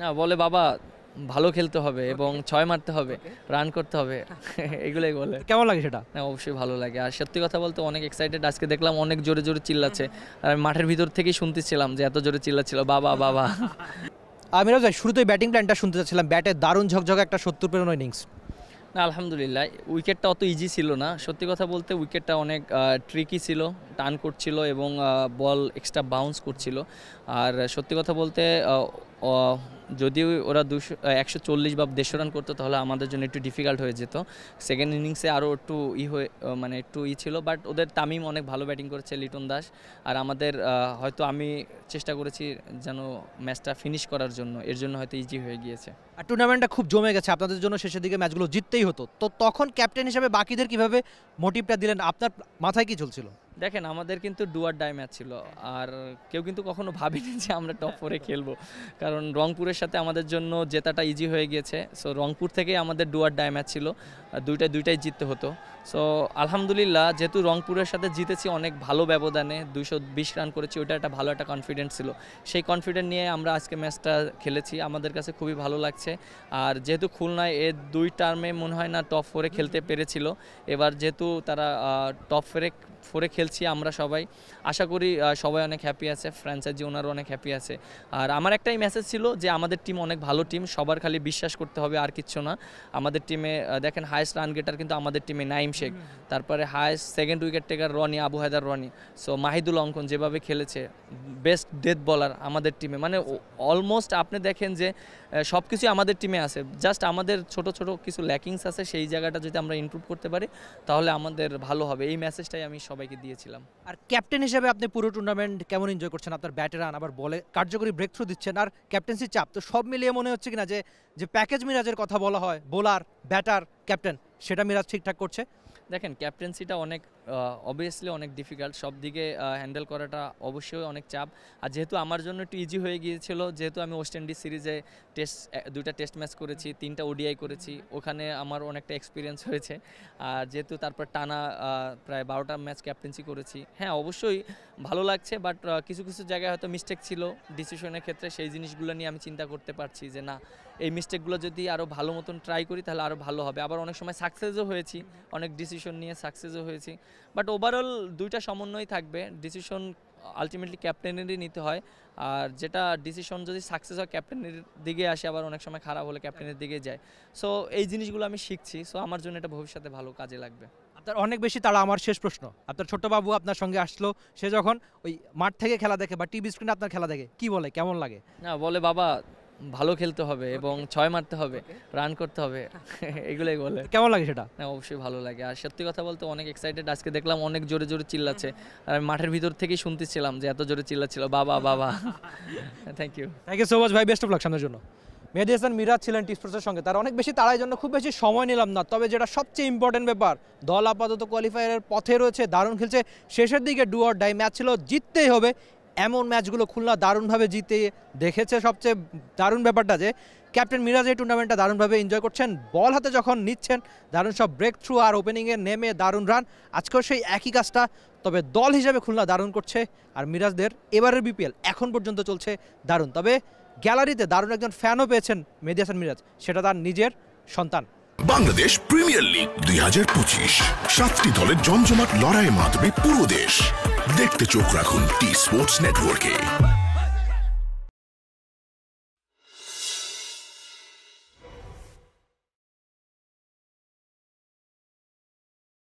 না বলে বাবা ভালো খেলতে হবে এবং 6 মারতে হবে, রান করতে হবে, এগুলোই বলে। কেমন লাগে সেটা? না অবশ্যই ভালো লাগে। আর সত্যি কথা বলতে অনেক এক্সাইটেড, আজকে দেখলাম অনেক জোরে জোরে চিল্লাচ্ছে। আর মাঠের ভিতর থেকেই শুনতেছিলাম যে এত জোরে চিল্লাচ্ছিল বাবা বাবা। মিরাজ ভাই, শুরুতেই ব্যাটিং প্ল্যানটা শুনতে চাচ্ছিলাম। ব্যাটে দারুণ ঝকঝকে একটা 70 পেরোনো ইনিংস। না আলহামদুলিল্লাহ, উইকেটটা অত ইজি ছিল না। সত্যি কথা বলতে উইকেটটা অনেক ট্রিকি ছিল, টার্ন করছিল এবং বল এক্সট্রা বাউন্স করছিল। আর সত্যি কথা বলতে যদি ওরা 140 বা 150 রান করতো তাহলে আমাদের জন্য একটু ডিফিকাল্ট হয়ে যেত। সেকেন্ড ইনিংসে আরও একটু মানে একটু ছিল, বাট ওদের তামিম অনেক ভালো ব্যাটিং করেছে, লিটন দাস। আর আমাদের হয়তো আমি চেষ্টা করেছি যেন ম্যাচটা ফিনিশ করার জন্য, এর জন্য হয়তো ইজি হয়ে গিয়েছে। আর টুর্নামেন্টটা খুব জমে গেছে আপনাদের জন্য, শেষের দিকে ম্যাচগুলো জিততেই হতো। তো তখন ক্যাপ্টেন হিসেবে বাকিদের কিভাবে মোটিভটা দিলেন? আপনার মাথায় কি চলছিল? দেখেন আমাদের কিন্তু ডু অর ডাই ম্যাচ ছিল, আর কেউ কিন্তু কখনো ভাবেনি যে আমরা টপ 4-এ খেলবো, কারণ রংপুরের সাথে আমাদের জন্য জেতাটা ইজি হয়ে গিয়েছে। সো রংপুর থেকেই আমাদের ডু অর ডাই ম্যাচ ছিল, দুইটাই জিততে হতো। সো আলহামদুলিল্লাহ, যেহেতু রংপুরের সাথে জিতেছি অনেক ভালো ব্যবধানে, 220 রান করেছি, ওইটা একটা ভালো একটা কনফিডেন্স ছিল। সেই কনফিডেন্স নিয়ে আমরা আজকে ম্যাচটা খেলেছি, আমাদের কাছে খুবই ভালো লাগছে। আর যেহেতু খুলনায় এর 2 টার্মে মনে হয় না টপ 4-এ খেলতে পেরেছিল, এবার যেহেতু তারা টপ 4-এ খেলছি আমরা সবাই, আশা করি সবাই অনেক হ্যাপি আছে, ফ্র্যাঞ্চাইজি ওনারও অনেক হ্যাপি আছে। আর আমার একটাই মেসেজ ছিল যে আমাদের টিম অনেক ভালো টিম, সবার খালি বিশ্বাস করতে হবে, আর কিচ্ছু না। আমাদের টিমে দেখেন হায়েস্ট রান গেটার কিন্তু আমাদের টিমে নাইম শেখ, তারপরে highest second wicket taker Rony, Abu Haider Rony. So Mahidul Ankon যেভাবে খেলেছে, বেস্ট ডেথ বলার আমাদের টিমে, মানে অলমোস্ট আপনি দেখেন যে সব কিছুই আমাদের টিমে আছে, জাস্ট আমাদের ছোট ছোট কিছু ল্যাকিংস আছে, সেই জায়গাটা যদি আমরা ইমপ্রুভ করতে পারি তাহলে আমাদের ভালো হবে। এই মেসেজটাই আমি সবাইকে দিয়েছিলাম। আর ক্যাপ্টেন হিসেবে আপনি পুরো টুর্নামেন্ট কেমন এনজয় করছেন? আপনার ব্যাটে রান, আবার বলে কার্যকরী ব্রেক থ্রু দিচ্ছেন, আর ক্যাপ্টেন্সি চাপ, তো সব মিলিয়ে মনে হচ্ছে কিনা যে প্যাকেজ মিরাজের কথা বলা হয়, বোলার, ব্যাটার, ক্যাপ্টেন, সেটা মিরাজ ঠিকঠাক করছে? দেখেন ক্যাপ্টেন্সিটা অনেক অবভিয়াসলি অনেক ডিফিকাল্ট, সব দিকে হ্যান্ডেল করাটা অবশ্যই অনেক চাপ। আর যেহেতু আমার জন্য একটু ইজি হয়ে গিয়েছিল, যেহেতু আমি ওয়েস্ট ইন্ডিজ সিরিজে দুইটা টেস্ট ম্যাচ করেছি, 3টা ওডিআই করেছি, ওখানে আমার অনেকটা এক্সপিরিয়েন্স হয়েছে। আর যেহেতু তারপর টানা প্রায় 12টা ম্যাচ ক্যাপ্টেন্সি করেছি, হ্যাঁ অবশ্যই ভালো লাগছে। বাট কিছু কিছু জায়গায় হয়তো মিস্টেক ছিল ডিসিশনের ক্ষেত্রে, সেই জিনিসগুলো নিয়ে আমি চিন্তা করতে পারছি যে না, এই মিস্টেকগুলো যদি আরও ভালো মতন ট্রাই করি তাহলে আরও ভালো হবে। আবার অনেক সময় সাকসেসও হয়েছি, অনেক ডিসিশন নিয়ে সাকসেসও হয়েছি। বাট ওভারঅল দুইটা সমন্বয় থাকবে, ডিসিশন আলটিমেটলি ক্যাপ্টেনেরই নিতে হয়। আর যেটা ডিসিশন যদি সাকসেস হয় ক্যাপ্টেনের দিকে আসে, আবার অনেক সময় খারাপ হলে ক্যাপ্টেনের দিকে যায়। সো এই জিনিসগুলো আমি শিখছি, সো আমার জন্য এটা ভবিষ্যতে ভালো কাজে লাগবে। আপনার অনেক বেশি তাড়া। আমার শেষ প্রশ্ন, আপনার ছোট্ট বাবু আপনার সঙ্গে আসলো, সে যখন ওই মাঠ থেকে খেলা দেখে বা টিভি স্ক্রিনে আপনার খেলা দেখে, কি বলে, কেমন লাগে? না বলে বাবা ভালো খেলতে হবে এবং 6 মারতে হবে, রান করতে হবে, এগুলোই বলে। কেমন লাগে সেটা? হ্যাঁ অবশ্যই ভালো লাগে। আর সত্যি কথা বলতে অনেক এক্সাইটেড, আজকে দেখলাম অনেক জোরে জোরে চিল্লাচ্ছে। আর আমি মাঠের ভিতর থেকেই শুনতেছিলাম যে এত জোরে চিল্লাচ্ছিল বাবা বাবা। থ্যাংক ইউ সো মাচ ভাই, বেস্ট অফ লাক সামনের জন্য। মেহেদী হাসান মিরাজ ছিলেন টি স্পোর্টসের সঙ্গে। তার অনেক বেশি তাড়ার জন্য খুব বেশি সময় নিলাম না, তবে যেটা সবচেয়ে ইম্পর্টেন্ট ব্যাপার, দল আপাতত কোয়ালিফায়ারের পথে রয়েছে, দারুণ খেলছে, শেষের দিকে ডু অর ডাই ম্যাচ ছিল, জিততেই হবে। এমন ম্যাচগুলো খুলনা দারুণভাবে জিতে দেখেছে। সবচেয়ে দারুণ ব্যাপারটা যে ক্যাপ্টেন মিরাজ এই টুর্নামেন্টটা দারুণভাবে এনজয় করছেন, বল হাতে যখন নিচ্ছেন দারুণ সব ব্রেক থ্রু, আর ওপেনিংয়ে নেমে দারুণ রান, আজকেও সেই একই কাজটা। তবে দল হিসেবে খুলনা দারুণ করছে, আর মিরাজদের এবারের বিপিএল এখন পর্যন্ত চলছে দারুণ। তবে গ্যালারিতে দারুণ একজন ফ্যানও পেয়েছেন মেহেদী হাসান মিরাজ, সেটা তার নিজের সন্তান। বাংলাদেশ প্রিমিয়ার লিগ 2025, 7টি দলের জমজমাট লড়াইয়ে মাতবে পুরো দেশ। দেখতে চোখ রাখুন টি স্পোর্টস নেটওয়ার্কে।